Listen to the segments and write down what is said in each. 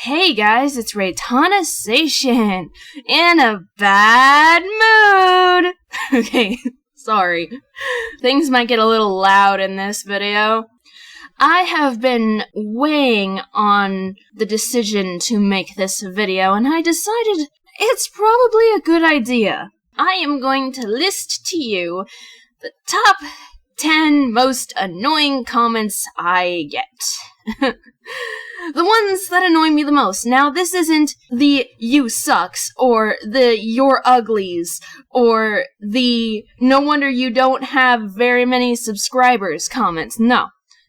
Hey guys, it's Reitanna Seishin in a bad mood. Okay, sorry. Things might get a little loud in this video. I have been weighing on the decision to make this video, and I decided it's probably a good idea. I am going to list to you the top 10 most annoying comments I get. The ones that annoy me the most. Now, this isn't the "you sucks" or the "you're uglies" or the "no wonder you don't have very many subscribers" comments. No.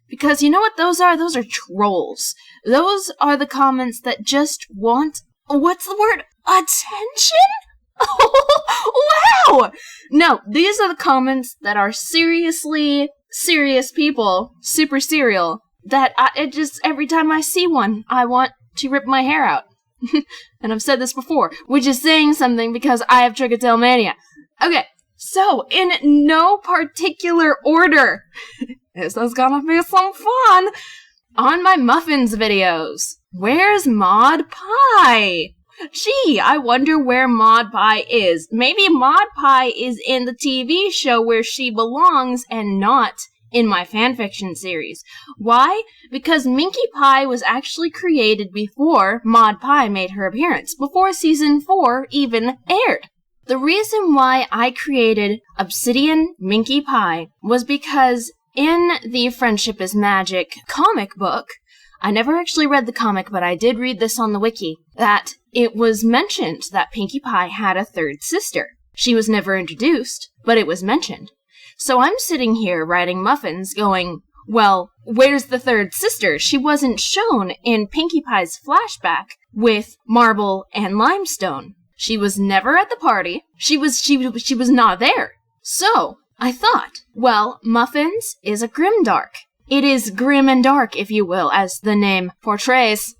Because you know what those are? Those are trolls. Those are the comments that just want, what's the word? Attention? Oh, wow! No, these are the comments that are seriously serious people, super serial, that every time I see one, I want to rip my hair out. And I've said this before, which is saying something because I have trichotillomania. Okay, so, in no particular order, this is gonna be some fun, on my muffins videos, where's Maud Pie? Gee, I wonder where Maud Pie is. Maybe Maud Pie is in the TV show where she belongs and not in my fanfiction series. Why? Because Minky Pie was actually created before Maud Pie made her appearance, before season 4 even aired. The reason why I created Obsidian Minky Pie was because in the Friendship is Magic comic book, I never actually read the comic, but I did read this on the wiki, that it was mentioned that Pinkie Pie had a third sister. She was never introduced, but it was mentioned. So I'm sitting here writing muffins going, well, where's the third sister? She wasn't shown in Pinkie Pie's flashback with Marble and Limestone. She was never at the party. She was not there. So I thought, well, Muffins is a grimdark. It is grim and dark, if you will, as the name portrays.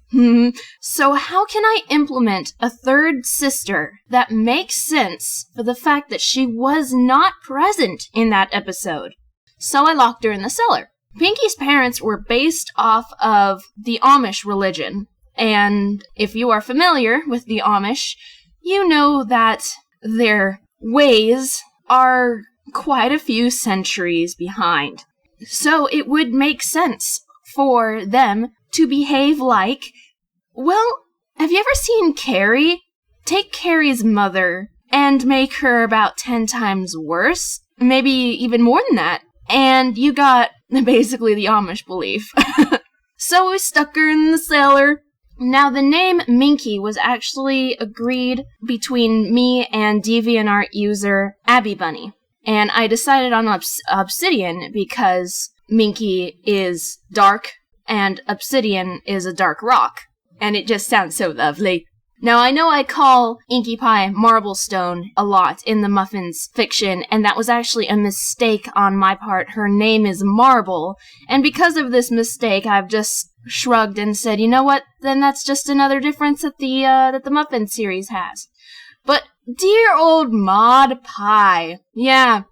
So how can I implement a third sister that makes sense for the fact that she was not present in that episode? So I locked her in the cellar. Pinkie's parents were based off of the Amish religion. And if you are familiar with the Amish, you know that their ways are quite a few centuries behind. So it would make sense for them to behave like, well, have you ever seen Carrie? Take Carrie's mother and make her about 10 times worse, maybe even more than that, and you got basically the Amish belief. So we stuck her in the cellar. Now, the name Minky was actually agreed between me and DeviantArt user Abby Bunny. And I decided on Obsidian because Minky is dark and Obsidian is a dark rock. And it just sounds so lovely. Now, I know I call Inky Pie Marblestone a lot in the Muffins fiction, and that was actually a mistake on my part. Her name is Marble, and because of this mistake, I've just shrugged and said, you know what, then that's just another difference that the Muffin series has. But dear old Maud Pie, yeah,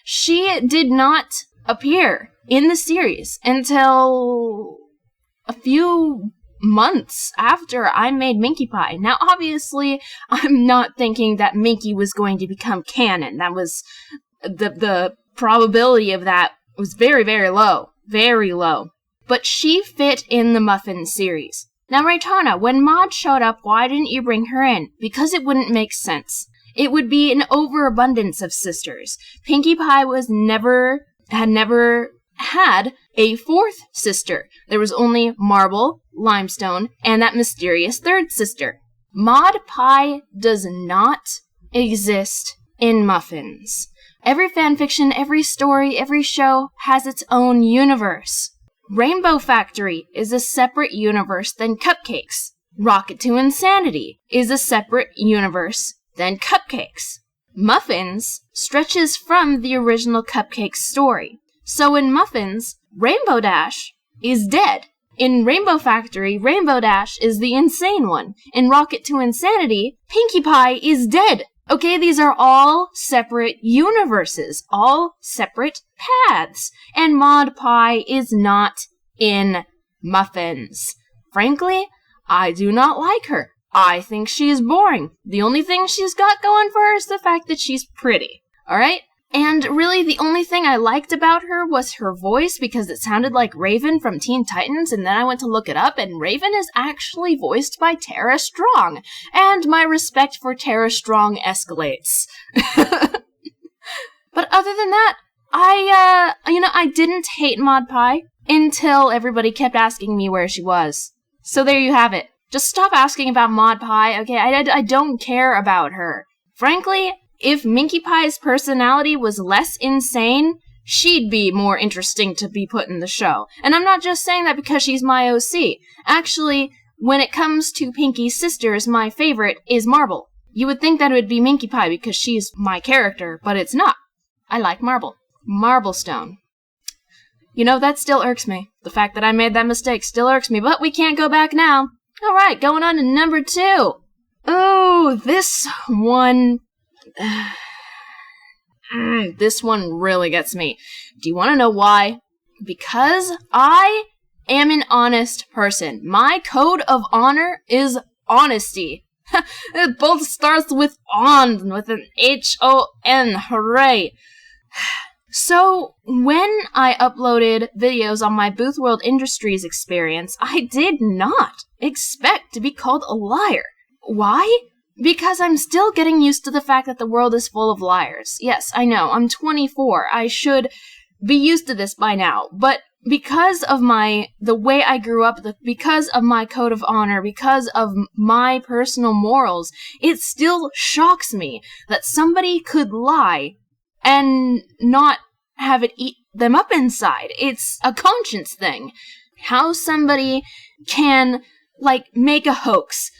she did not appear in the series until a few months after I made Minky Pie. Now, obviously, I'm not thinking that Minky was going to become canon. That was, the probability of that was very, very low. Very low. But she fit in the Muffin series. Now, Reitanna, when Maud showed up, why didn't you bring her in? Because it wouldn't make sense. It would be an overabundance of sisters. Pinkie Pie had never had a fourth sister. There was only Marble, Limestone, and that mysterious third sister. Maud Pie does not exist in Muffins. Every fanfiction, every story, every show has its own universe. Rainbow Factory is a separate universe than Cupcakes. Rocket to Insanity is a separate universe than Cupcakes. Muffins stretches from the original Cupcakes story. So in Muffins, Rainbow Dash is dead. In Rainbow Factory, Rainbow Dash is the insane one. In Rocket to Insanity, Pinkie Pie is dead. Okay, these are all separate universes, all separate paths, and Maud Pie is not in Muffins. Frankly, I do not like her. I think she is boring. The only thing she's got going for her is the fact that she's pretty. Alright? And really, the only thing I liked about her was her voice, because it sounded like Raven from Teen Titans, and then I went to look it up, and Raven is actually voiced by Tara Strong. And my respect for Tara Strong escalates. But other than that, I didn't hate Mod Pie until everybody kept asking me where she was. So there you have it. Just stop asking about Mod Pie, okay? I don't care about her. Frankly, if Minky Pie's personality was less insane, she'd be more interesting to be put in the show. And I'm not just saying that because she's my OC. Actually, when it comes to Pinky's sisters, my favorite is Marble. You would think that it would be Minky Pie because she's my character, but it's not. I like Marble. Marblestone. You know, that still irks me. The fact that I made that mistake still irks me, but we can't go back now. Alright, going on to number 2. Oh, this one... this one really gets me. Do you want to know why? Because I am an honest person. My code of honor is honesty. It both starts with on, with an H-O-N. Hooray. So, when I uploaded videos on my Booth World Industries experience, I did not expect to be called a liar. Why? Because I'm still getting used to the fact that the world is full of liars. Yes, I know, I'm 24. I should be used to this by now. But because of the way I grew up, because of my code of honor, because of my personal morals, it still shocks me that somebody could lie and not have it eat them up inside. It's a conscience thing. How somebody can, make a hoax.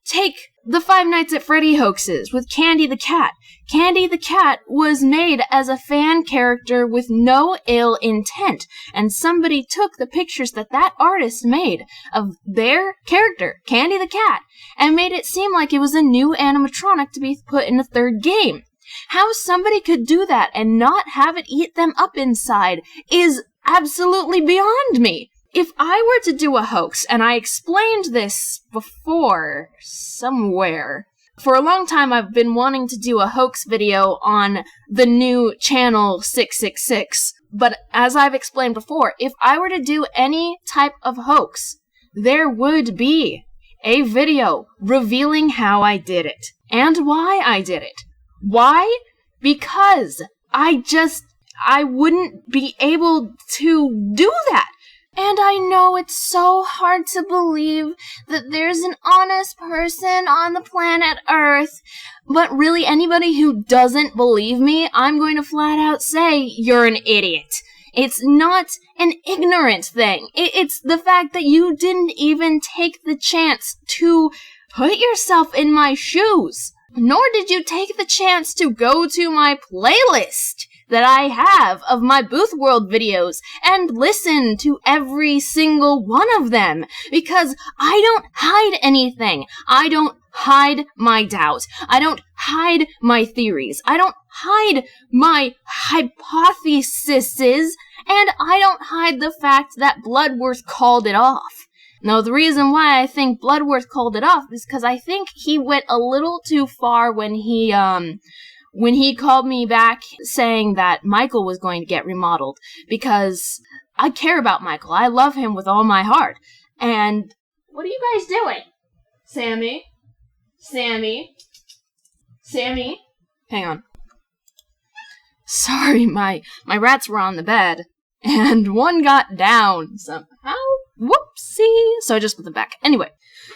Take the Five Nights at Freddy hoaxes with Candy the Cat. Candy the Cat was made as a fan character with no ill intent, and somebody took the pictures that artist made of their character, Candy the Cat, and made it seem like it was a new animatronic to be put in a third game. How somebody could do that and not have it eat them up inside is absolutely beyond me. If I were to do a hoax, and I explained this before, somewhere, for a long time I've been wanting to do a hoax video on the new channel 666, but as I've explained before, if I were to do any type of hoax, there would be a video revealing how I did it, and why I did it. Why? Because I wouldn't be able to do that. And I know it's so hard to believe that there's an honest person on the planet Earth, but really anybody who doesn't believe me, I'm going to flat out say, you're an idiot. It's not an ignorant thing. It's the fact that you didn't even take the chance to put yourself in my shoes. Nor did you take the chance to go to my playlist that I have of my Booth World videos and listen to every single one of them, because I don't hide anything. I don't hide my doubt. I don't hide my theories. I don't hide my hypotheses, and I don't hide the fact that Bloodworth called it off. Now, the reason why I think Bloodworth called it off is because I think he went a little too far when he called me back saying that Michael was going to get remodeled, because I care about Michael. I love him with all my heart. And what are you guys doing? Sammy? Hang on. Sorry, my rats were on the bed, and one got down somehow. Whoopsie. So I just put them back. Anyway,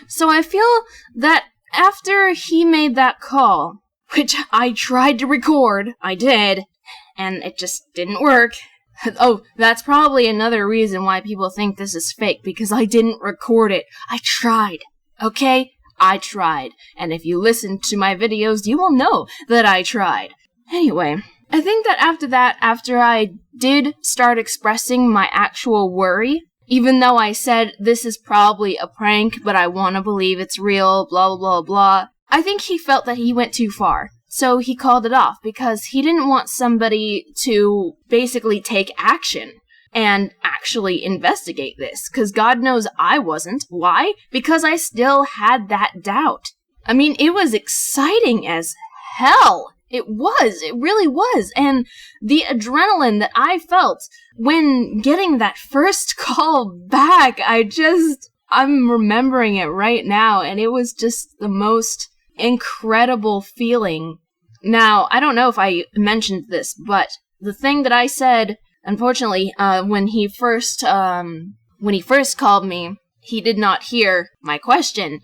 so I feel that after he made that call, which I tried to record, I did, and it just didn't work. Oh, that's probably another reason why people think this is fake, because I didn't record it. I tried, okay? I tried. And if you listen to my videos, you will know that I tried. Anyway, I think that after I did start expressing my actual worry, even though I said this is probably a prank, but I want to believe it's real, blah, blah, blah, I think he felt that he went too far. So he called it off, because he didn't want somebody to basically take action. and actually investigate this, because God knows I wasn't. Why? Because I still had that doubt. I mean, it was exciting as hell. It really was, and the adrenaline that I felt when getting that first call back, I'm remembering it right now, and it was just the most incredible feeling. Now, I don't know if I mentioned this, but the thing that I said, unfortunately, when he first called me, he did not hear my question.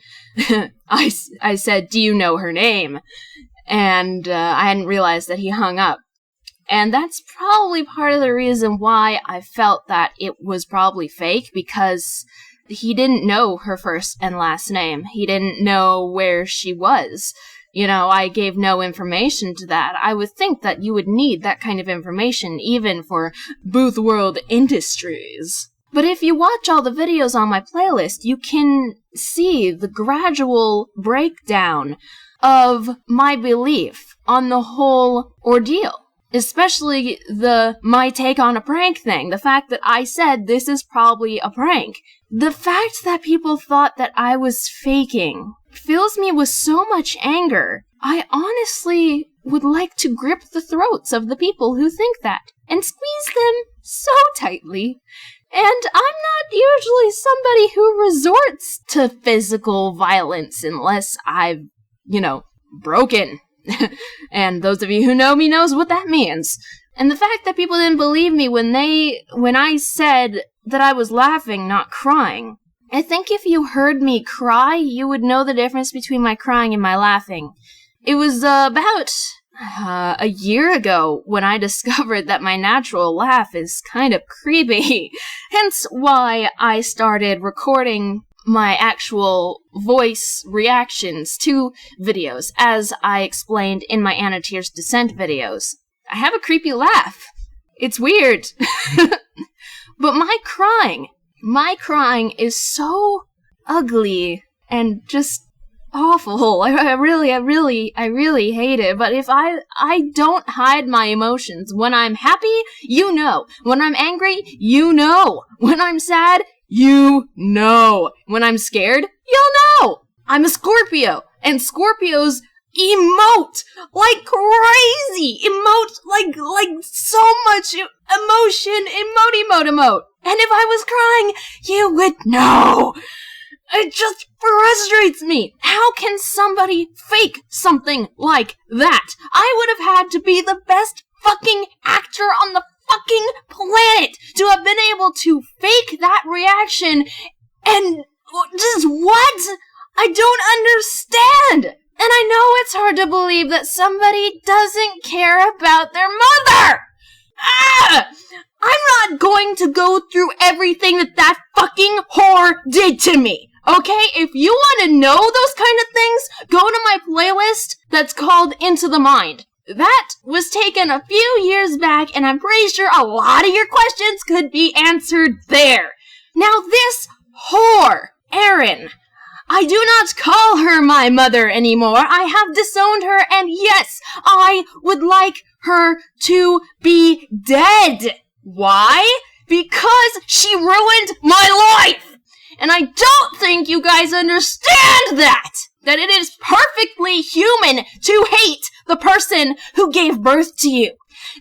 I said, "Do you know her name?" And I hadn't realized that he hung up. And that's probably part of the reason why I felt that it was probably fake, because he didn't know her first and last name. He didn't know where she was. You know, I gave no information to that. I would think that you would need that kind of information even for Booth World Industries. But if you watch all the videos on my playlist, you can see the gradual breakdown of my belief on the whole ordeal. Especially my take on a prank thing. The fact that I said this is probably a prank. The fact that people thought that I was faking fills me with so much anger. I honestly would like to grip the throats of the people who think that and squeeze them so tightly. And I'm not usually somebody who resorts to physical violence unless I've, broken. And those of you who know me knows what that means. And the fact that people didn't believe me when I said that I was laughing, not crying. I think if you heard me cry, you would know the difference between my crying and my laughing. It was about a year ago when I discovered that my natural laugh is kind of creepy. Hence why I started recording my actual voice reactions to videos, as I explained in my Anna Tears Descent videos. I have a creepy laugh. It's weird. But my crying is so ugly and just awful. I really hate it. But if I don't hide my emotions. When I'm happy, you know. When I'm angry, you know. When I'm sad, you know. When I'm scared, you'll know. I'm a Scorpio, and Scorpios emote like crazy. Emote like so much emotion. Emote. And if I was crying, you would know. It just frustrates me. How can somebody fake something like that? I would have had to be the best fucking actor on the fucking planet to have been able to fake that reaction. And just what? I don't understand. And I know it's hard to believe that somebody doesn't care about their mother. I'm not going to go through everything that fucking whore did to me. Okay, if you want to know those kind of things, go to my playlist that's called Into the Mind. That was taken a few years back, and I'm pretty sure a lot of your questions could be answered there. Now this whore, Erin, I do not call her my mother anymore. I have disowned her, and yes, I would like her to be dead. Why? Because she ruined my life! And I don't think you guys understand that it is perfectly human to hate the person who gave birth to you.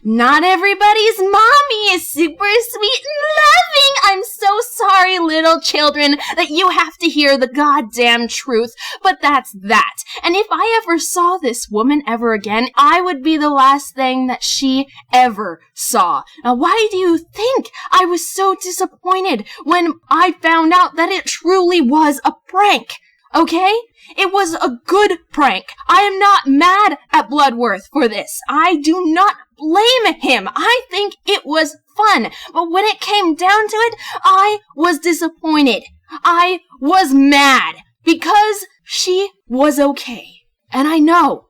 Not everybody's mommy is super sweet and loving. I'm so sorry, little children, that you have to hear the goddamn truth, but that's that. And if I ever saw this woman ever again, I would be the last thing that she ever saw. Now, why do you think I was so disappointed when I found out that it truly was a prank? Okay? It was a good prank. I am not mad at Bloodworth for this. I do not blame him. I think it was fun. But when it came down to it, I was disappointed. I was mad because she was okay. And I know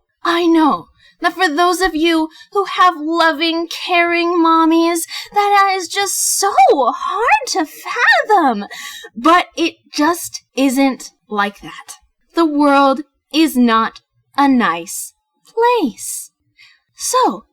that for those of you who have loving, caring mommies, that is just so hard to fathom. But it just isn't like that. The world is not a nice place. So,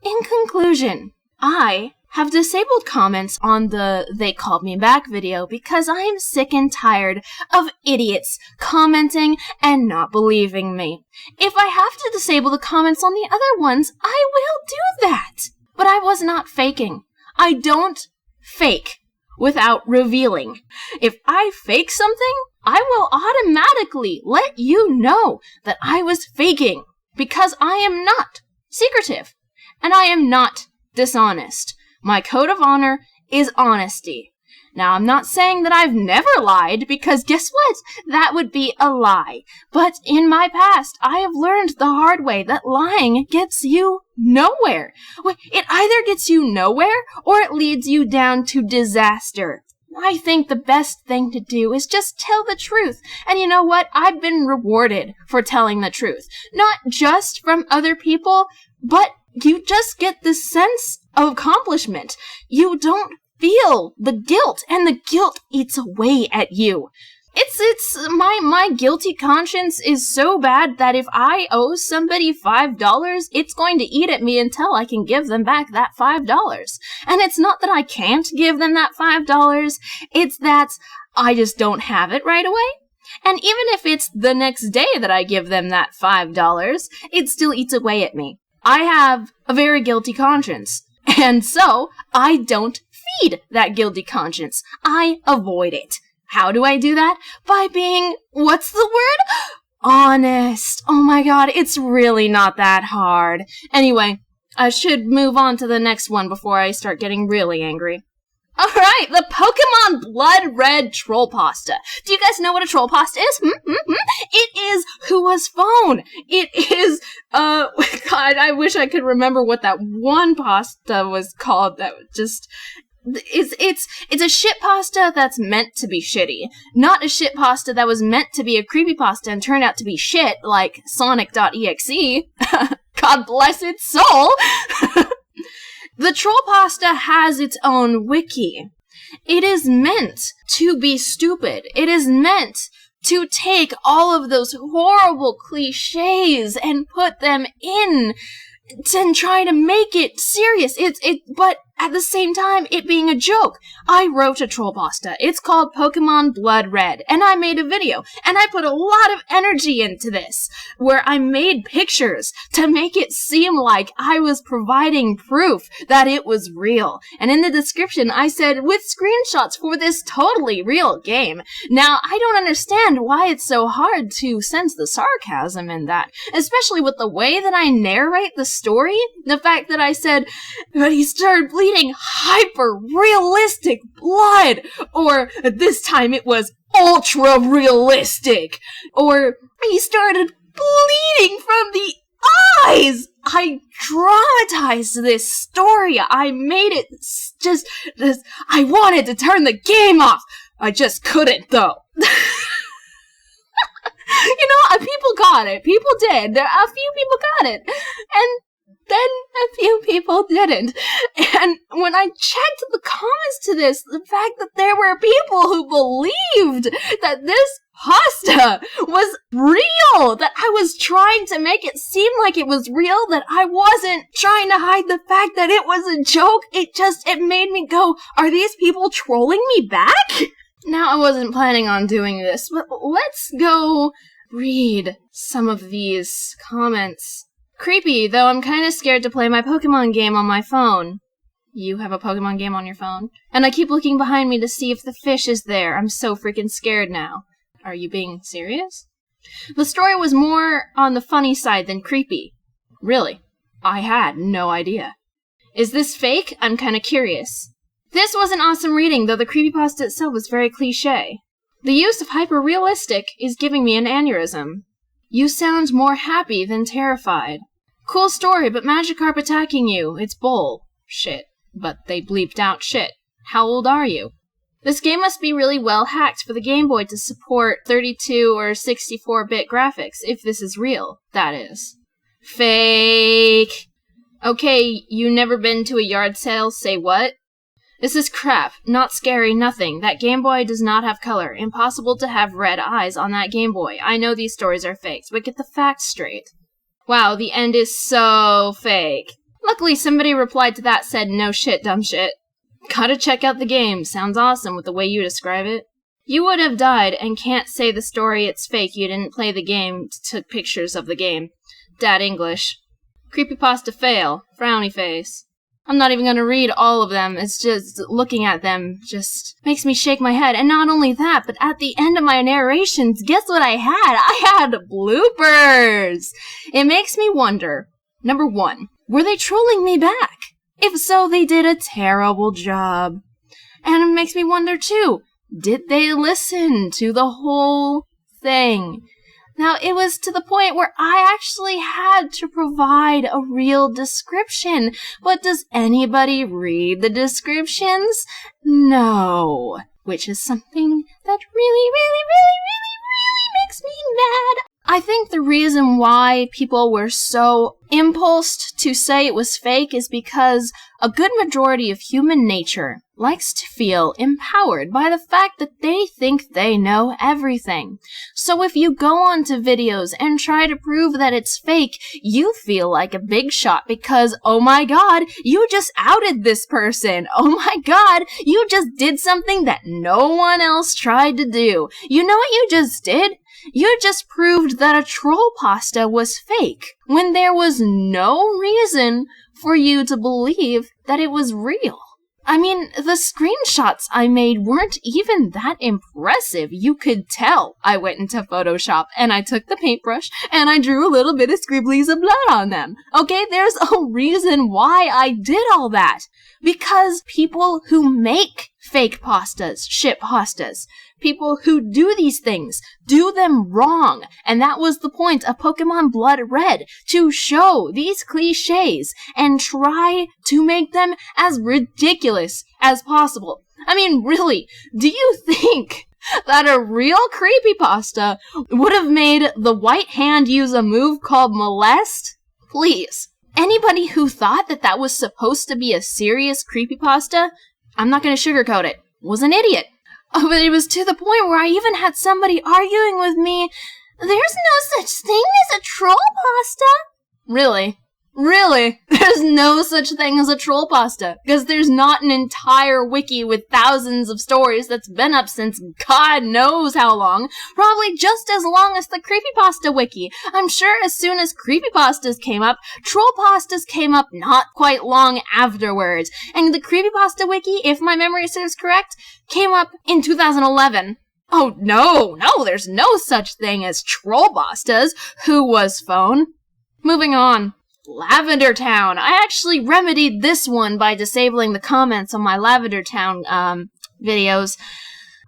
in conclusion, I have disabled comments on the They Called Me Back video because I am sick and tired of idiots commenting and not believing me. If I have to disable the comments on the other ones, I will do that. But I was not faking. I don't fake without revealing. If I fake something, I will automatically let you know that I was faking because I am not secretive and I am not dishonest. My code of honor is honesty. Now, I'm not saying that I've never lied, because guess what? That would be a lie. But in my past, I have learned the hard way that lying gets you nowhere. It either gets you nowhere, or it leads you down to disaster. I think the best thing to do is just tell the truth. And you know what? I've been rewarded for telling the truth. Not just from other people, but you just get this sense of accomplishment. You don't feel the guilt, and the guilt eats away at you. My guilty conscience is so bad that if I owe somebody $5, it's going to eat at me until I can give them back that $5. And it's not that I can't give them that $5, it's that I just don't have it right away. And even if it's the next day that I give them that $5, it still eats away at me. I have a very guilty conscience, and so I don't feed that guilty conscience. I avoid it. How do I do that? By being, what's the word? Honest. Oh my god, it's really not that hard. Anyway, I should move on to the next one before I start getting really angry. Alright, the Pokemon Blood Red Troll Pasta. Do you guys know what a troll pasta is? It is Hua's phone. It is, God, I wish I could remember what that one pasta was called that just... It's a shit pasta that's meant to be shitty. Not a shit pasta that was meant to be a creepypasta and turned out to be shit, like Sonic.exe. God bless its soul! The troll pasta has its own wiki. It is meant to be stupid. It is meant to take all of those horrible cliches and put them in and try to make it serious. But at the same time, it being a joke. I wrote a troll pasta. It's called Pokemon Blood Red, and I made a video, and I put a lot of energy into this, where I made pictures to make it seem like I was providing proof that it was real. And in the description, I said, with screenshots for this totally real game. Now, I don't understand why it's so hard to sense the sarcasm in that, especially with the way that I narrate the story. The fact that I said, but he started bleeding hyper-realistic blood, or this time it was ultra-realistic, or he started bleeding from the eyes. I dramatized this story. I made it I wanted to turn the game off. I just couldn't, though. You know, people got it. People did. A few people got it. And then a few people didn't. And when I checked the comments to this, the fact that there were people who believed that this pasta was real, that I was trying to make it seem like it was real, that I wasn't trying to hide the fact that it was a joke, it made me go, are these people trolling me back? Now, I wasn't planning on doing this, but let's go read some of these comments. Creepy, though I'm kinda scared to play my Pokemon game on my phone. You have a Pokemon game on your phone? And I keep looking behind me to see if the fish is there. I'm so freaking scared now. Are you being serious? The story was more on the funny side than creepy. Really? I had no idea. Is this fake? I'm kinda curious. This was an awesome reading, though the creepypasta itself was very cliché. The use of hyper-realistic is giving me an aneurysm. You sound more happy than terrified. Cool story, but Magikarp attacking you. It's bull. Shit. But they bleeped out shit. How old are you? This game must be really well hacked for the Game Boy to support 32 or 64-bit graphics, if this is real, that is. Fake! Okay, you never been to a yard sale, say what? This is crap. Not scary, nothing. That Game Boy does not have color. Impossible to have red eyes on that Game Boy. I know these stories are fakes, but get the facts straight. Wow, the end is so fake. Luckily, somebody replied to that said, no shit, dumb shit. Gotta check out the game. Sounds awesome with the way you describe it. You would have died and can't say the story it's fake. You didn't play the game, took pictures of the game. Dad English. Creepypasta fail. Frowny face. I'm not even gonna read all of them. It's just looking at them just makes me shake my head. And not only that, but at the end of my narrations, guess what I had? I had bloopers! It makes me wonder, number one, were they trolling me back? If so, they did a terrible job. And it makes me wonder too, did they listen to the whole thing? Now, it was to the point where I actually had to provide a real description. But does anybody read the descriptions? No. Which is something that really makes me mad. I think the reason why people were so impulsed to say it was fake is because a good majority of human nature likes to feel empowered by the fact that they think they know everything. So if you go onto videos and try to prove that it's fake, you feel like a big shot because, oh my god, you just outed this person. Oh my god, you just did something that no one else tried to do. You know what you just did? You just proved that a troll pasta was fake, when there was no reason for you to believe that it was real. I mean, the screenshots I made weren't even that impressive. You could tell I went into Photoshop and I took the paintbrush and I drew a little bit of scribblies of blood on them. Okay, there's a reason why I did all that. Because people who make fake pastas ship pastas. People who do these things do them wrong. And that was the point of Pokemon Blood Red, to show these cliches and try to make them as ridiculous as possible. I mean, really, do you think that a real creepypasta would have made the White Hand use a move called Molest? Please. Anybody who thought that that was supposed to be a serious creepypasta, I'm not going to sugarcoat it, was an idiot. Oh, but it was to the point where I even had somebody arguing with me, there's no such thing as a troll pasta. Really? Really? There's no such thing as a troll pasta, because there's not an entire wiki with thousands of stories that's been up since God knows how long, probably just as long as the creepypasta wiki. I'm sure as soon as creepypastas came up, troll pastas came up not quite long afterwards, and the creepypasta wiki, if my memory serves correct, came up in 2011. Oh, no, there's no such thing as troll pastas. Who was phone? Moving on. Lavender Town. I actually remedied this one by disabling the comments on my Lavender Town videos.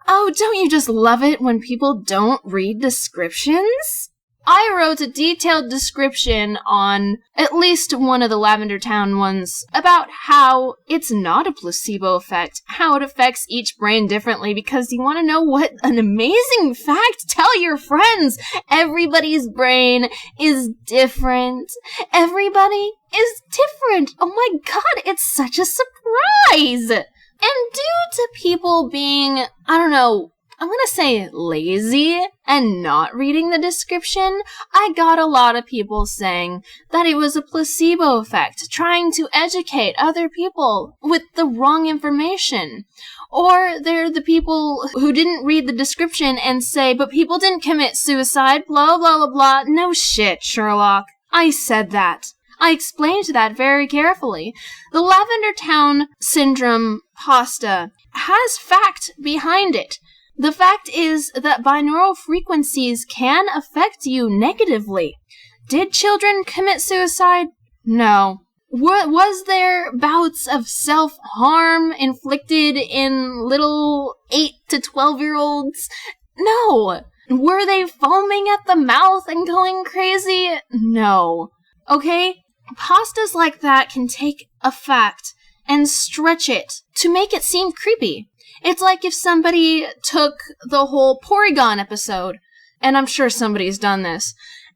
Oh, don't you just love it when people don't read descriptions? I wrote a detailed description on at least one of the Lavender Town ones about how it's not a placebo effect, how it affects each brain differently, because you want to know what an amazing fact? Tell your friends! Everybody's brain is different. Everybody is different. Oh my god, it's such a surprise! And due to people being, I don't know, I'm gonna say lazy and not reading the description, I got a lot of people saying that it was a placebo effect, trying to educate other people with the wrong information. Or they're the people who didn't read the description and say, but people didn't commit suicide, blah, blah, blah, blah. No shit, Sherlock. I said that. I explained that very carefully. The Lavender Town syndrome pasta has fact behind it. The fact is that binaural frequencies can affect you negatively. Did children commit suicide? No. Was there bouts of self-harm inflicted in little 8 to 12-year-olds? No. Were they foaming at the mouth and going crazy? No. Okay? Pastas like that can take a fact and stretch it to make it seem creepy. It's like if somebody took the whole Porygon episode, and I'm sure somebody's done this.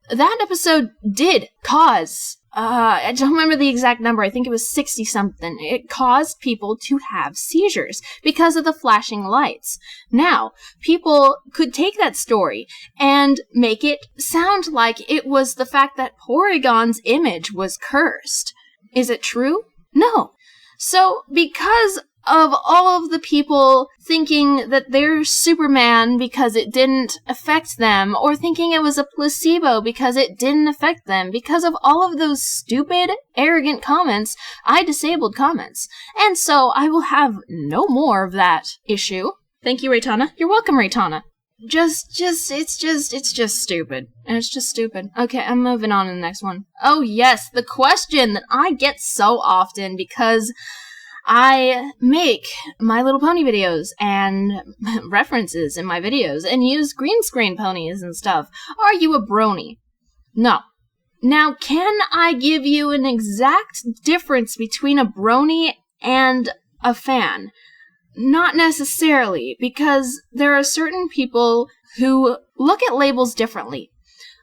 That episode did cause, I don't remember the exact number, I think it was 60-something. It caused people to have seizures because of the flashing lights. Now, people could take that story and make it sound like it was the fact that Porygon's image was cursed. Is it true? No. So, because of all of the people thinking that they're Superman because it didn't affect them, or thinking it was a placebo because it didn't affect them, because of all of those stupid, arrogant comments, I disabled comments. And so I will have no more of that issue. Thank you, Reitanna. You're welcome, Reitanna. It's just stupid. And it's just stupid. Okay, I'm moving on to the next one. Oh yes, the question that I get so often because I make My Little Pony videos and references in my videos and use green screen ponies and stuff. Are you a brony? No. Now, can I give you an exact difference between a brony and a fan? Not necessarily, because there are certain people who look at labels differently.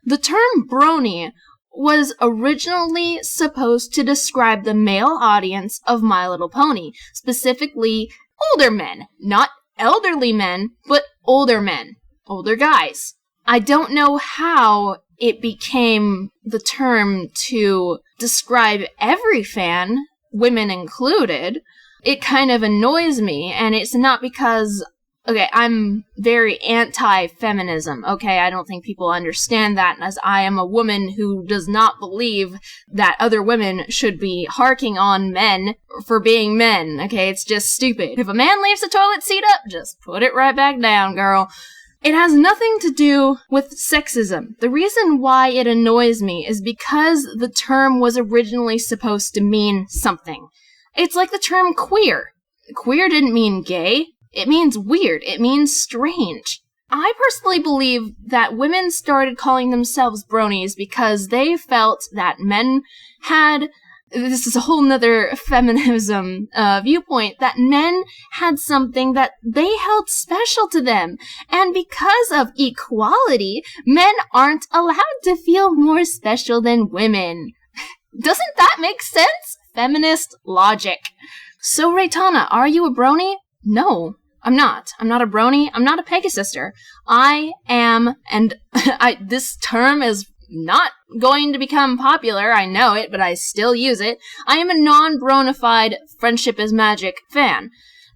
The term brony was originally supposed to describe the male audience of My Little Pony, specifically older men. Not elderly men, but older men. Older guys. I don't know how it became the term to describe every fan, women included. It kind of annoys me, and it's not because, okay, I'm very anti-feminism, okay? I don't think people understand that, as I am a woman who does not believe that other women should be harking on men for being men, okay? It's just stupid. If a man leaves the toilet seat up, just put it right back down, girl. It has nothing to do with sexism. The reason why it annoys me is because the term was originally supposed to mean something. It's like the term queer. Queer didn't mean gay. It means weird. It means strange. I personally believe that women started calling themselves bronies because they felt that men had, this is a whole nother feminism viewpoint, that men had something that they held special to them. And because of equality, men aren't allowed to feel more special than women. Doesn't that make sense? Feminist logic. So, Reitanna, are you a brony? No, I'm not. I'm not a brony. I'm not a Pegasister. I am, and this term is not going to become popular, I know it, but I still use it. I am a non-bronified Friendship is Magic fan.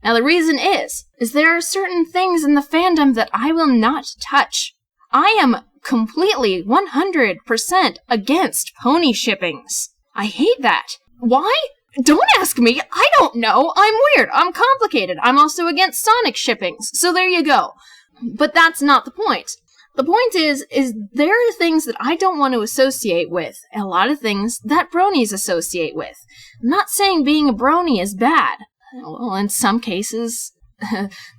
Now, the reason is there are certain things in the fandom that I will not touch. I am completely 100% against pony shippings. I hate that. Why? Don't ask me. I don't know. I'm weird. I'm complicated. I'm also against Sonic shippings. So there you go. But that's not the point. The point is there are things that I don't want to associate with, and a lot of things that bronies associate with. I'm not saying being a brony is bad. Well, in some cases,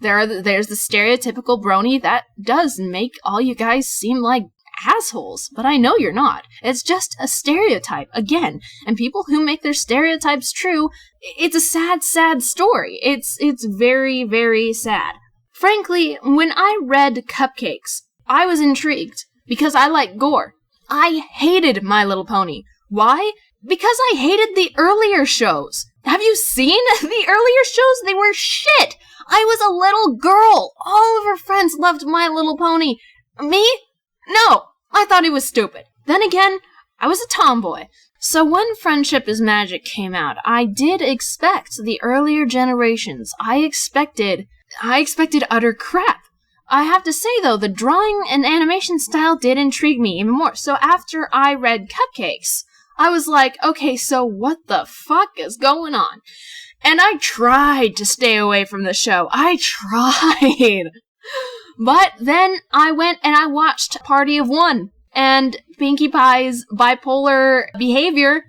there's the stereotypical brony that does make all you guys seem like assholes, but I know you're not. It's just a stereotype, again, and people who make their stereotypes true, it's a sad, sad story. It's very, very sad. Frankly, when I read Cupcakes, I was intrigued, because I like gore. I hated My Little Pony. Why? Because I hated the earlier shows. Have you seen the earlier shows? They were shit! I was a little girl! All of her friends loved My Little Pony. Me? No! I thought he was stupid. Then again, I was a tomboy. So when Friendship is Magic came out, I did expect the earlier generations. I expected utter crap. I have to say, though, the drawing and animation style did intrigue me even more. So after I read Cupcakes, I was like, okay, so what the fuck is going on? And I tried to stay away from the show. I tried. But then I went and I watched Party of One. And Pinkie Pie's bipolar behavior,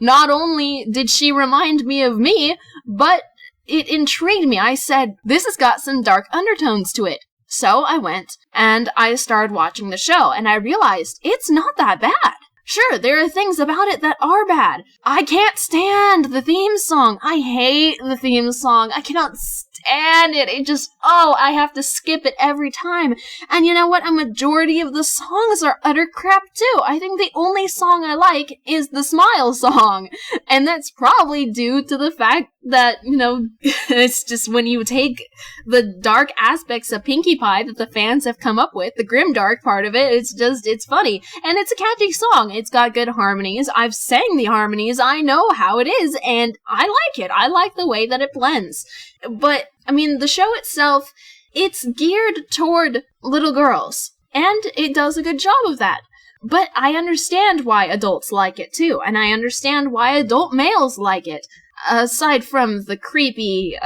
not only did she remind me of me, but it intrigued me. I said, this has got some dark undertones to it. So I went and I started watching the show, and I realized it's not that bad. Sure, there are things about it that are bad. I can't stand the theme song. I hate the theme song. I cannot stand it. It just, I have to skip it every time. And you know what? A majority of the songs are utter crap too. I think the only song I like is the Smile song. And that's probably due to the fact that, it's just when you take the dark aspects of Pinkie Pie that the fans have come up with, the grimdark part of it, it's funny. And it's a catchy song. It's got good harmonies. I've sang the harmonies. I know how it is, and I like it. I like the way that it blends. But, the show itself, it's geared toward little girls, and it does a good job of that. But I understand why adults like it, too, and I understand why adult males like it. Aside from the creepy,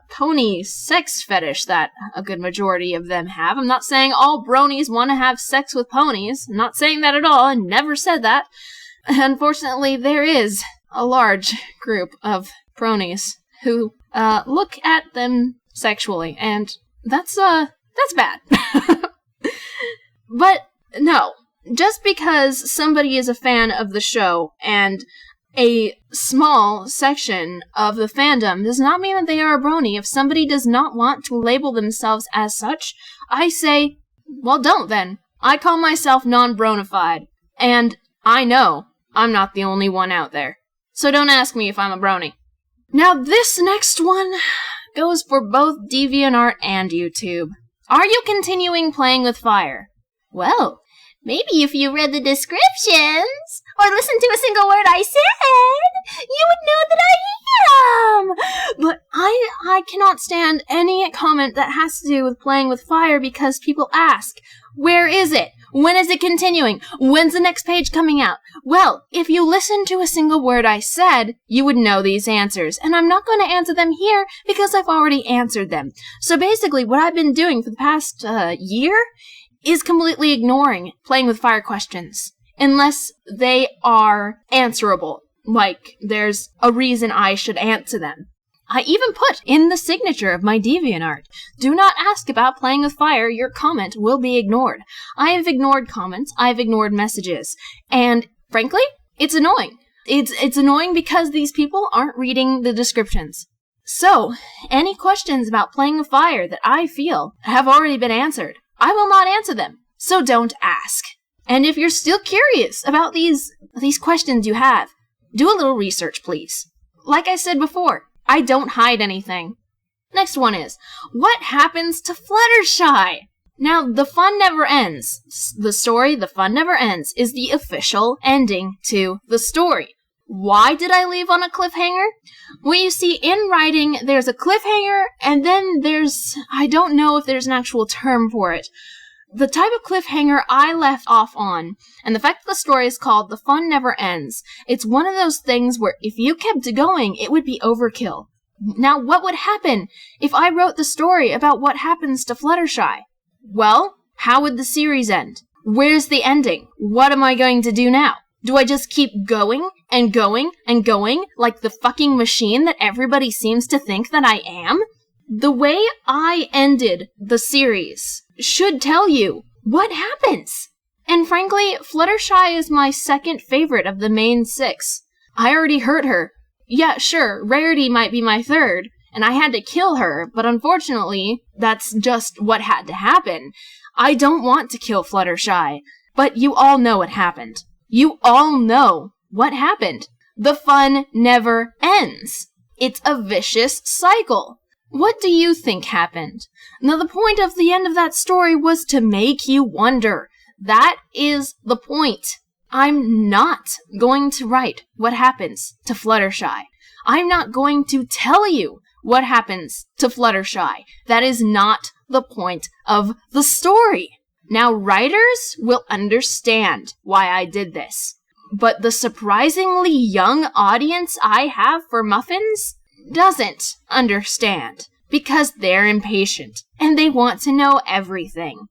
pony sex fetish that a good majority of them have. I'm not saying all bronies want to have sex with ponies. I'm not saying that at all. I never said that. Unfortunately, there is a large group of bronies who, look at them sexually, and that's bad. But, no. Just because somebody is a fan of the show, and a small section of the fandom does not mean that they are a brony. If somebody does not want to label themselves as such, I say, well, don't then. I call myself non-bronified, and I know I'm not the only one out there. So don't ask me if I'm a brony. Now this next one goes for both DeviantArt and YouTube. Are you continuing playing with fire? Well, maybe if you read the descriptions, or listened to a single word I said, you would know that I am! But I cannot stand any comment that has to do with playing with fire because people ask, where is it? When is it continuing? When's the next page coming out? Well, if you listened to a single word I said, you would know these answers. And I'm not going to answer them here because I've already answered them. So basically, what I've been doing for the past year is completely ignoring playing with fire questions, unless they are answerable, like there's a reason I should answer them. I even put in the signature of my DeviantArt, do not ask about playing with fire, your comment will be ignored. I have ignored comments, I've ignored messages, and frankly, it's annoying. It's annoying because these people aren't reading the descriptions. So, any questions about playing with fire that I feel have already been answered, I will not answer them, so don't ask. And if you're still curious about these questions you have, do a little research, please. Like I said before, I don't hide anything. Next one is, what happens to Fluttershy? Now, The Fun Never Ends. The story, The Fun Never Ends, is the official ending to the story. Why did I leave on a cliffhanger? Well, you see, in writing, there's a cliffhanger, and then I don't know if there's an actual term for it. The type of cliffhanger I left off on, and the fact that the story is called The Fun Never Ends, it's one of those things where if you kept going, it would be overkill. Now, what would happen if I wrote the story about what happens to Fluttershy? Well, how would the series end? Where's the ending? What am I going to do now? Do I just keep going and going and going like the fucking machine that everybody seems to think that I am? The way I ended the series should tell you what happens. And frankly, Fluttershy is my second favorite of the main 6. I already hurt her. Yeah, sure, Rarity might be my third, and I had to kill her, but unfortunately, that's just what had to happen. I don't want to kill Fluttershy, but you all know what happened. You all know what happened. The fun never ends. It's a vicious cycle. What do you think happened? Now, the point of the end of that story was to make you wonder. That is the point. I'm not going to write what happens to Fluttershy. I'm not going to tell you what happens to Fluttershy. That is not the point of the story. Now, writers will understand why I did this, but the surprisingly young audience I have for muffins doesn't understand, because they're impatient, and they want to know everything.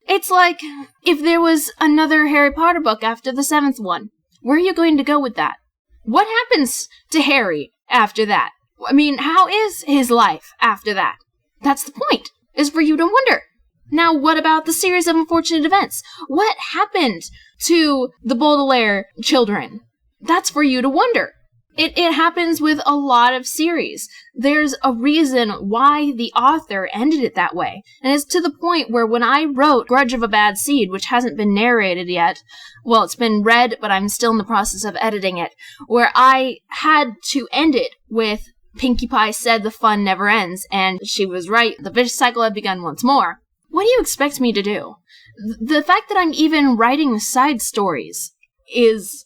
It's like, if there was another Harry Potter book after the 7th one, where are you going to go with that? What happens to Harry after that? I mean, how is his life after that? That's the point, is for you to wonder. Now, what about the series of unfortunate events? What happened to the Baudelaire children? That's for you to wonder. It happens with a lot of series. There's a reason why the author ended it that way. And it's to the point where when I wrote Grudge of a Bad Seed, which hasn't been narrated yet, well, it's been read, but I'm still in the process of editing it, where I had to end it with Pinkie Pie said the fun never ends, and she was right. The vicious cycle had begun once more. What do you expect me to do? The fact that I'm even writing side stories is...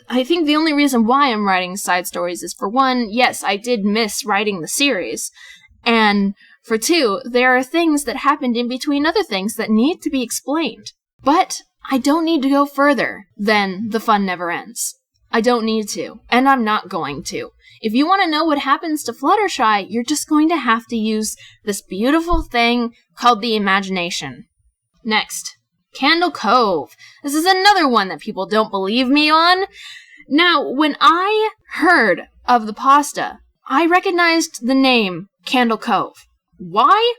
I think the only reason why I'm writing side stories is, for one, yes, I did miss writing the series, and for two, there are things that happened in between other things that need to be explained. But I don't need to go further than the fun never ends. I don't need to, and I'm not going to. If you want to know what happens to Fluttershy, you're just going to have to use this beautiful thing called the imagination. Next. Candle Cove. This is another one that people don't believe me on. Now, when I heard of the pasta, I recognized the name Candle Cove. Why?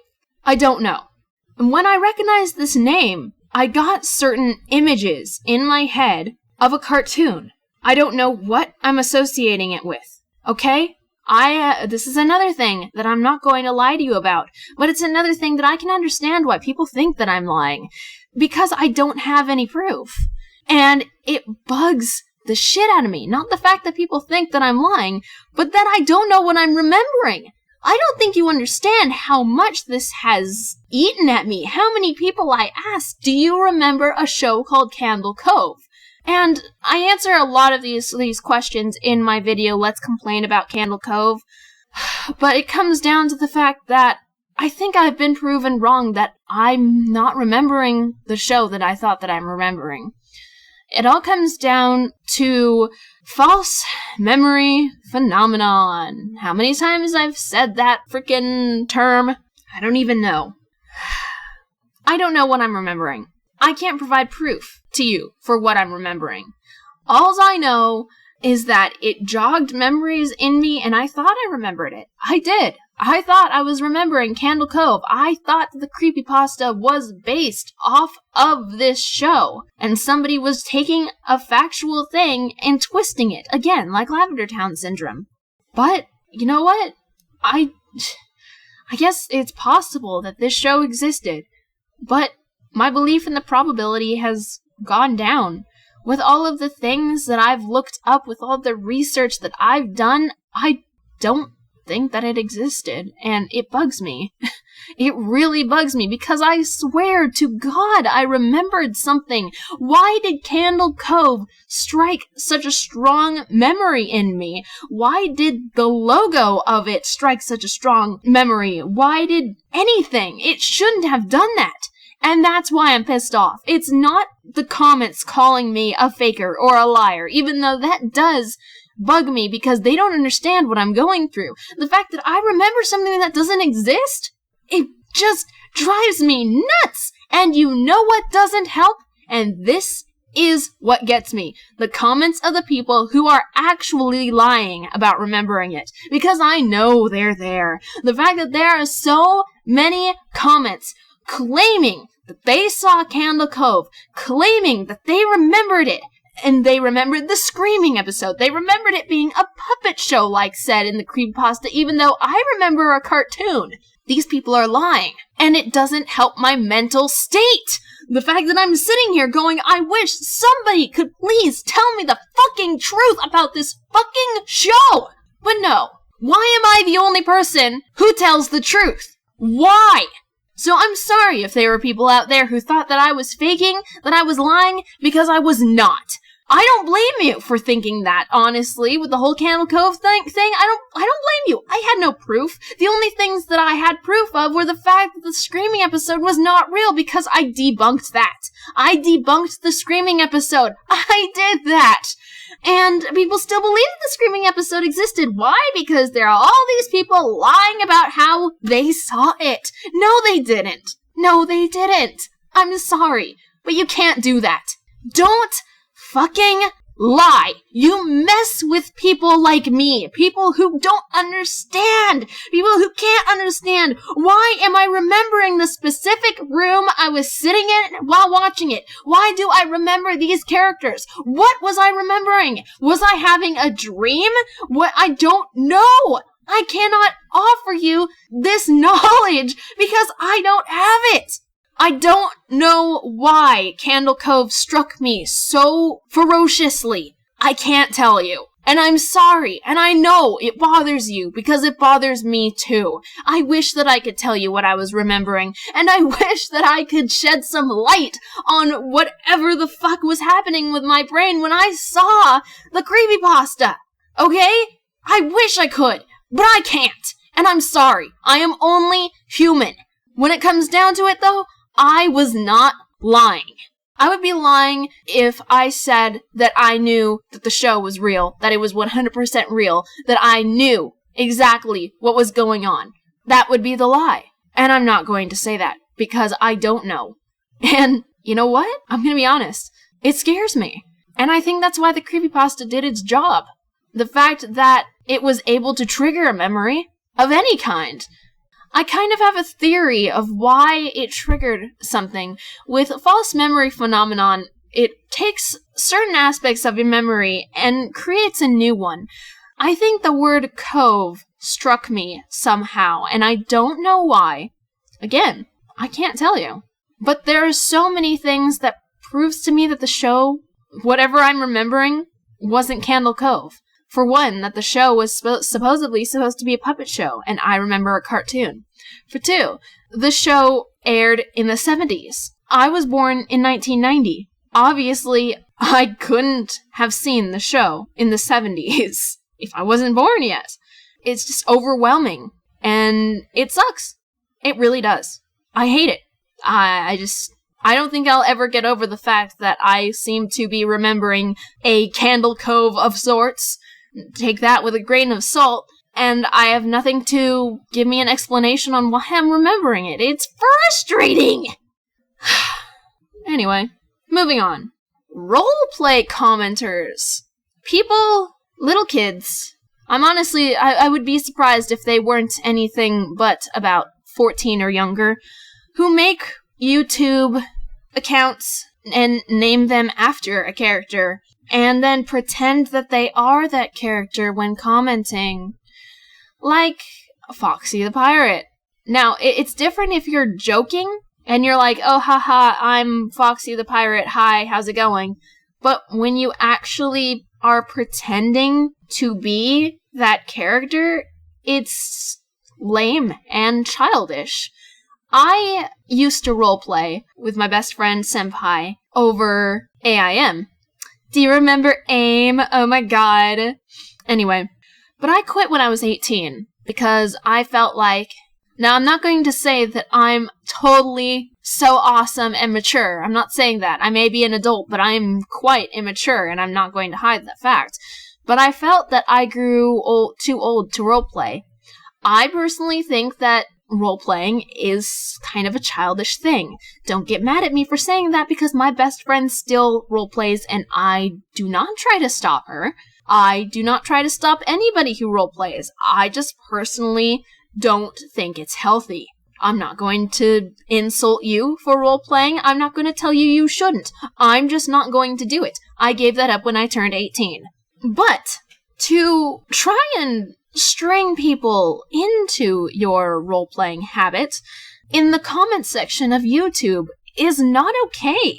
I don't know. And when I recognized this name, I got certain images in my head of a cartoon. I don't know what I'm associating it with. Okay? This is another thing that I'm not going to lie to you about, but it's another thing that I can understand why people think that I'm lying. Because I don't have any proof. And it bugs the shit out of me. Not the fact that people think that I'm lying, but that I don't know what I'm remembering. I don't think you understand how much this has eaten at me. How many people I asked, do you remember a show called Candle Cove? And I answer a lot of these questions in my video, Let's Complain About Candle Cove. But it comes down to the fact that I think I've been proven wrong, that I'm not remembering the show that I thought that I'm remembering. It all comes down to false memory phenomenon. How many times I've said that frickin' term? I don't even know. I don't know what I'm remembering. I can't provide proof to you for what I'm remembering. Alls I know is that it jogged memories in me, and I thought I remembered it. I did. I thought I was remembering Candle Cove. I thought the creepypasta was based off of this show, and somebody was taking a factual thing and twisting it, again, like Lavender Town syndrome. But, you know what? I guess it's possible that this show existed, but my belief in the probability has gone down. With all of the things that I've looked up, with all the research that I've done, I don't think that it existed, and it bugs me. It really bugs me, because I swear to God I remembered something. Why did Candle Cove strike such a strong memory in me? Why did the logo of it strike such a strong memory? Why did anything? It shouldn't have done that. And that's why I'm pissed off. It's not the comments calling me a faker or a liar, even though that does bug me because they don't understand what I'm going through. The fact that I remember something that doesn't exist, it just drives me nuts. And you know what doesn't help? And this is what gets me. The comments of the people who are actually lying about remembering it. Because I know they're there. The fact that there are so many comments claiming that they saw Candle Cove, claiming that they remembered it, and they remembered the screaming episode. They remembered it being a puppet show, like said in the creepypasta, even though I remember a cartoon. These people are lying, and it doesn't help my mental state. The fact that I'm sitting here going, I wish somebody could please tell me the fucking truth about this fucking show. But no, why am I the only person who tells the truth? Why? So I'm sorry if there were people out there who thought that I was faking, that I was lying, because I was not. I don't blame you for thinking that, honestly, with the whole Candle Cove thing. I don't blame you. I had no proof. The only things that I had proof of were the fact that the screaming episode was not real, because I debunked that. I debunked the screaming episode. I did that. And people still believe that the screaming episode existed. Why? Because there are all these people lying about how they saw it. No, they didn't. No, they didn't. I'm sorry, but you can't do that. Don't fucking lie. You mess with people like me. People who don't understand. People who can't understand. Why am I remembering the specific room I was sitting in while watching it? Why do I remember these characters? What was I remembering? Was I having a dream? What? I don't know. I cannot offer you this knowledge because I don't have it. I don't know why Candle Cove struck me so ferociously. I can't tell you. And I'm sorry, and I know it bothers you, because it bothers me too. I wish that I could tell you what I was remembering, and I wish that I could shed some light on whatever the fuck was happening with my brain when I saw the creepypasta. Okay? I wish I could, but I can't. And I'm sorry. I am only human. When it comes down to it, though, I was not lying. I would be lying if I said that I knew that the show was real, that it was 100% real, that I knew exactly what was going on. That would be the lie. And I'm not going to say that, because I don't know. And you know what? I'm going to be honest. It scares me. And I think that's why the creepypasta did its job. The fact that it was able to trigger a memory of any kind. I kind of have a theory of why it triggered something. With false memory phenomenon, it takes certain aspects of your memory and creates a new one. I think the word Cove struck me somehow, and I don't know why. Again, I can't tell you. But there are so many things that proves to me that the show, whatever I'm remembering, wasn't Candle Cove. For one, that the show was supposedly supposed to be a puppet show, and I remember a cartoon. For two, the show aired in the 70s. I was born in 1990. Obviously, I couldn't have seen the show in the 70s if I wasn't born yet. It's just overwhelming, and it sucks. It really does. I hate it. I don't think I'll ever get over the fact that I seem to be remembering a Candle Cove of sorts. Take that with a grain of salt, and I have nothing to give me an explanation on why I'm remembering it. It's frustrating! Anyway, moving on. Roleplay commenters. People, little kids. I would be surprised if they weren't anything but about 14 or younger, who make YouTube accounts and name them after a character, and then pretend that they are that character when commenting. Like Foxy the Pirate. Now, it's different if you're joking, and you're like, oh, haha, I'm Foxy the Pirate, hi, how's it going? But when you actually are pretending to be that character, it's lame and childish. I used to roleplay with my best friend Senpai over AIM. Do you remember AIM? Oh my god. Anyway, but I quit when I was 18 because I felt like, now I'm not going to say that I'm totally so awesome and mature. I'm not saying that. I may be an adult, but I'm quite immature, and I'm not going to hide that fact. But I felt that I grew too old to roleplay. I personally think that roleplaying is kind of a childish thing. Don't get mad at me for saying that, because my best friend still roleplays, and I do not try to stop her. I do not try to stop anybody who roleplays. I just personally don't think it's healthy. I'm not going to insult you for roleplaying. I'm not going to tell you you shouldn't. I'm just not going to do it. I gave that up when I turned 18. But to try and string people into your role-playing habit in the comment section of YouTube is not okay.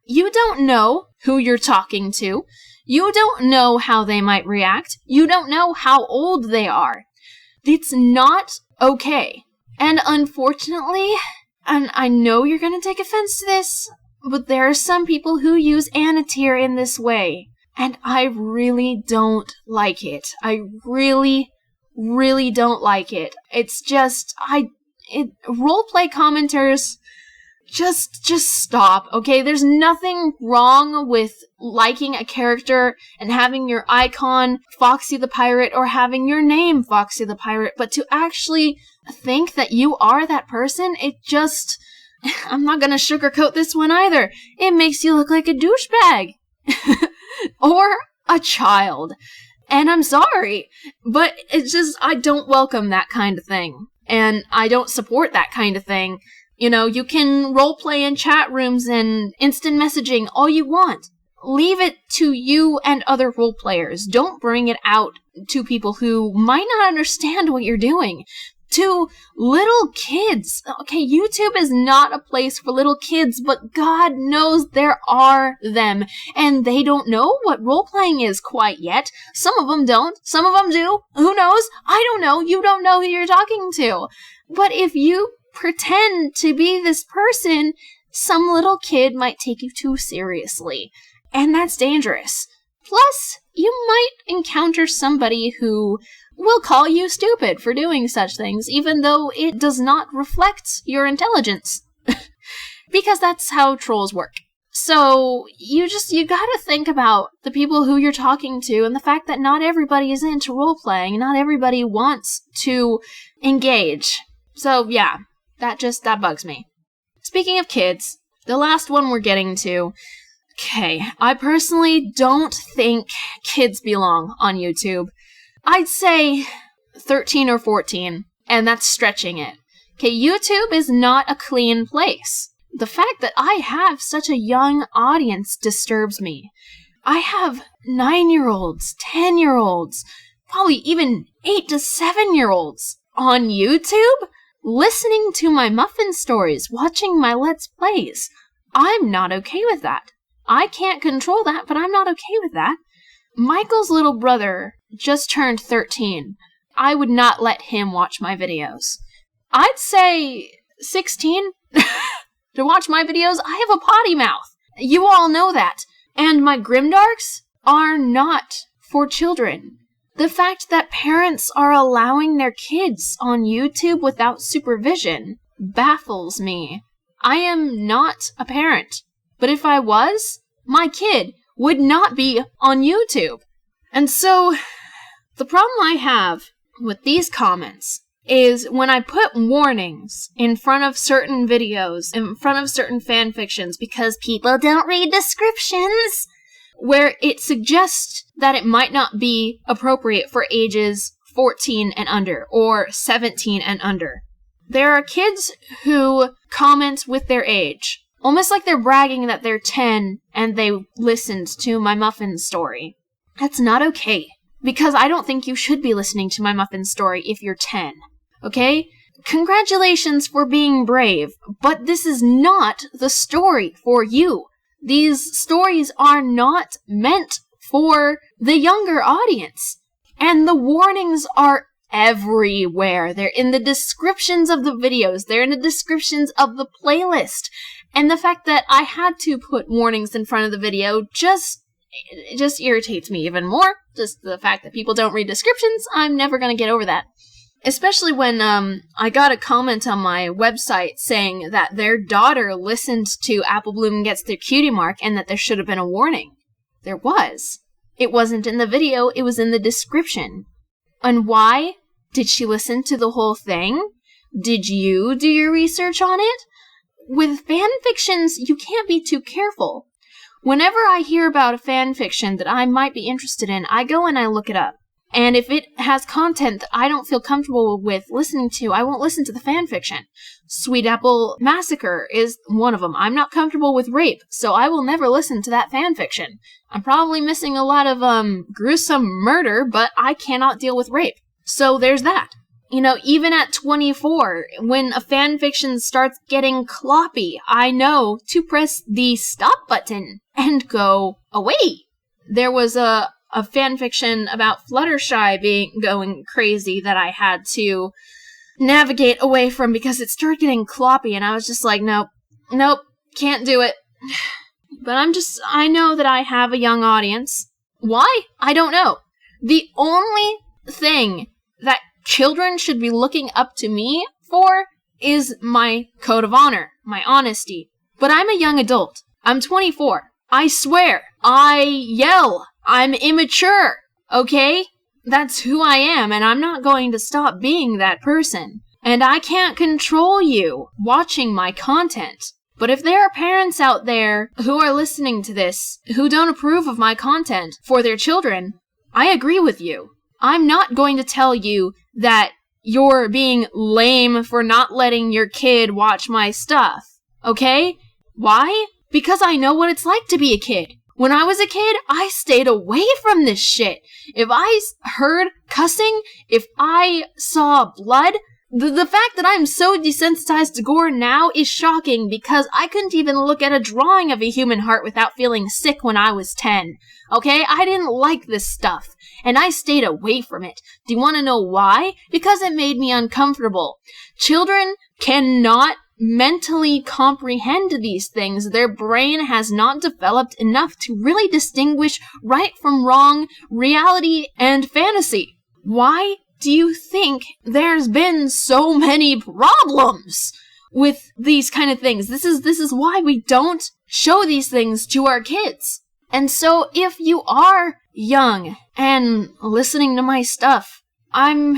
You don't know who you're talking to. You don't know how they might react. You don't know how old they are. It's not okay. And unfortunately, and I know you're going to take offense to this, but there are some people who use Anatier in this way. And I really don't like it. I really don't like it. It's just, roleplay commenters, just stop, okay? There's nothing wrong with liking a character and having your icon Foxy the Pirate or having your name Foxy the Pirate, but to actually think that you are that person, it just, I'm not gonna sugarcoat this one either. It makes you look like a douchebag. Or a child. And I'm sorry, but it's just, I don't welcome that kind of thing. And I don't support that kind of thing. You know, you can roleplay in chat rooms and instant messaging all you want. Leave it to you and other roleplayers. Don't bring it out to people who might not understand what you're doing. to little kids. Okay, YouTube is not a place for little kids, but God knows there are them. And they don't know what role-playing is quite yet. Some of them don't. Some of them do. Who knows? I don't know. You don't know who you're talking to. But if you pretend to be this person, some little kid might take you too seriously. And that's dangerous. Plus, you might encounter somebody who will call you stupid for doing such things, even though it does not reflect your intelligence. Because that's how trolls work. So, you gotta think about the people who you're talking to and the fact that not everybody is into role-playing, not everybody wants to engage. So, yeah, that bugs me. Speaking of kids, the last one we're getting to. Okay, I personally don't think kids belong on YouTube. I'd say 13 or 14, and that's stretching it. Okay, YouTube is not a clean place. The fact that I have such a young audience disturbs me. I have 9-year-olds, 10-year-olds, probably even 8 to 7-year-olds on YouTube listening to my muffin stories, watching my Let's Plays. I'm not okay with that. I can't control that, but I'm not okay with that. Michael's little brother just turned 13. I would not let him watch my videos. I'd say 16 to watch my videos. I have a potty mouth. You all know that. And my grimdarks are not for children. The fact that parents are allowing their kids on YouTube without supervision baffles me. I am not a parent. But if I was, my kid would not be on YouTube. And so, the problem I have with these comments is when I put warnings in front of certain videos, in front of certain fanfictions, because people don't read descriptions, where it suggests that it might not be appropriate for ages 14 and under, or 17 and under. There are kids who comment with their age. Almost like they're bragging that they're 10 and they listened to my muffin story. That's not okay. Because I don't think you should be listening to my muffin story if you're 10. Okay? Congratulations for being brave, but this is not the story for you. These stories are not meant for the younger audience. And the warnings are everywhere. They're in the descriptions of the videos. They're in the descriptions of the playlist. And the fact that I had to put warnings in front of the video just irritates me even more. Just the fact that people don't read descriptions, I'm never going to get over that. Especially when I got a comment on my website saying that their daughter listened to Apple Bloom Gets Their Cutie Mark and that there should have been a warning. There was. It wasn't in the video, it was in the description. And why? Did she listen to the whole thing? Did you do your research on it? With fanfictions, you can't be too careful. Whenever I hear about a fanfiction that I might be interested in, I go and I look it up. And if it has content that I don't feel comfortable with listening to, I won't listen to the fanfiction. Sweet Apple Massacre is one of them. I'm not comfortable with rape, so I will never listen to that fanfiction. I'm probably missing a lot of gruesome murder, but I cannot deal with rape. So there's that. You know, even at 24, when a fanfiction starts getting cloppy, I know to press the stop button and go away. There was a fanfiction about Fluttershy going crazy that I had to navigate away from because it started getting cloppy, and I was just like, nope, can't do it. But I know that I have a young audience. Why? I don't know. The only thing that children should be looking up to me for is my code of honor, my honesty. But I'm a young adult. I'm 24. I swear. I yell. I'm immature. Okay? That's who I am, and I'm not going to stop being that person. And I can't control you watching my content. But if there are parents out there who are listening to this, who don't approve of my content for their children, I agree with you. I'm not going to tell you that you're being lame for not letting your kid watch my stuff. Okay? Why? Because I know what it's like to be a kid. When I was a kid, I stayed away from this shit. If I heard cussing, if I saw blood, The fact that I'm so desensitized to gore now is shocking because I couldn't even look at a drawing of a human heart without feeling sick when I was 10. Okay? I didn't like this stuff, and I stayed away from it. Do you want to know why? Because it made me uncomfortable. Children cannot mentally comprehend these things. Their brain has not developed enough to really distinguish right from wrong, reality and fantasy. Why do you think there's been so many problems with these kind of things? This is why we don't show these things to our kids. And so if you are young and listening to my stuff, I'm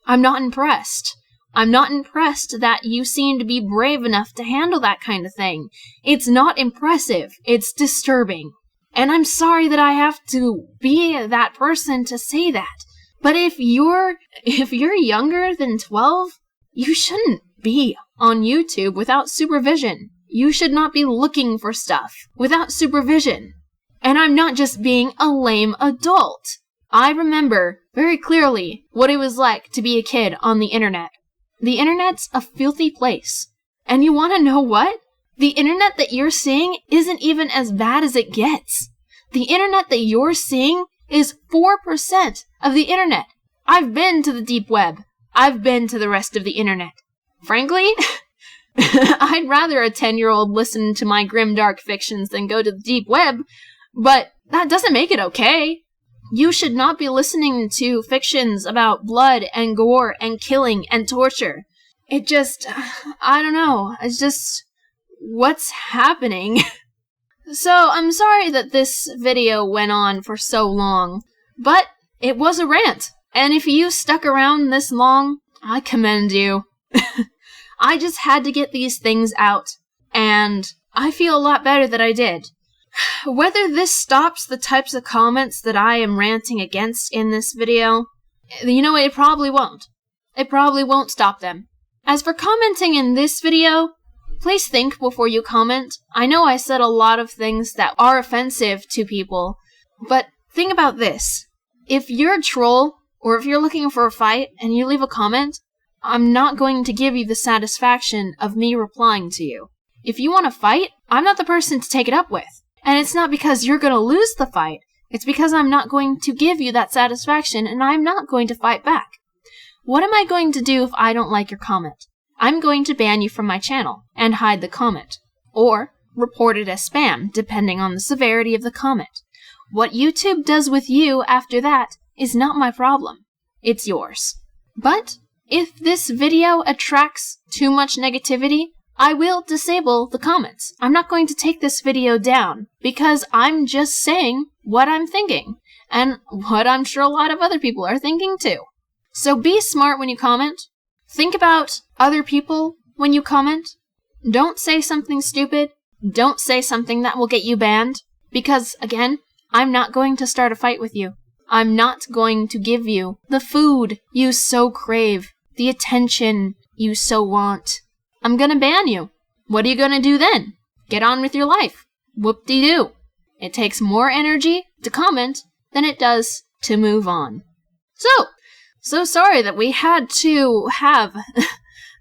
not impressed. I'm not impressed that you seem to be brave enough to handle that kind of thing. It's not impressive. It's disturbing. And I'm sorry that I have to be that person to say that. But if you're younger than 12, you shouldn't be on YouTube without supervision. You should not be looking for stuff without supervision. And I'm not just being a lame adult. I remember very clearly what it was like to be a kid on the internet. The internet's a filthy place. And you want to know what? The internet that you're seeing isn't even as bad as it gets. The internet that you're seeing is 4% of the internet. I've been to the deep web. I've been to the rest of the internet. Frankly, I'd rather a 10-year-old listen to my grim dark fictions than go to the deep web, but that doesn't make it okay. You should not be listening to fictions about blood and gore and killing and torture. It just, I don't know, it's just, what's happening? So, I'm sorry that this video went on for so long, but it was a rant, and if you stuck around this long, I commend you. I just had to get these things out, and I feel a lot better that I did. Whether this stops the types of comments that I am ranting against in this video, you know, it probably won't. It probably won't stop them. As for commenting in this video, please think before you comment. I know I said a lot of things that are offensive to people, but think about this. If you're a troll, or if you're looking for a fight and you leave a comment, I'm not going to give you the satisfaction of me replying to you. If you want to fight, I'm not the person to take it up with. And it's not because you're going to lose the fight. It's because I'm not going to give you that satisfaction and I'm not going to fight back. What am I going to do if I don't like your comment? I'm going to ban you from my channel and hide the comment. Or report it as spam, depending on the severity of the comment. What YouTube does with you after that is not my problem. It's yours. But if this video attracts too much negativity, I will disable the comments. I'm not going to take this video down because I'm just saying what I'm thinking and what I'm sure a lot of other people are thinking too. So be smart when you comment. Think about other people when you comment. Don't say something stupid. Don't say something that will get you banned because, again, I'm not going to start a fight with you. I'm not going to give you the food you so crave, the attention you so want. I'm gonna ban you. What are you gonna do then? Get on with your life. Whoop-de-doo. It takes more energy to comment than it does to move on. So sorry that we had to have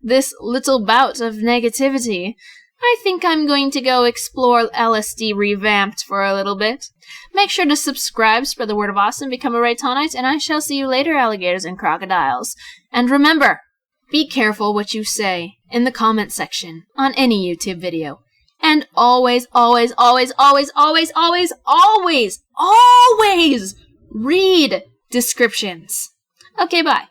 this little bout of negativity. I think I'm going to go explore LSD revamped for a little bit. Make sure to subscribe, spread the word of awesome, become a Reitannite, and I shall see you later, alligators and crocodiles. And remember, be careful what you say in the comment section on any YouTube video. And always, always, always, always, always, always, always, always read descriptions. Okay, bye.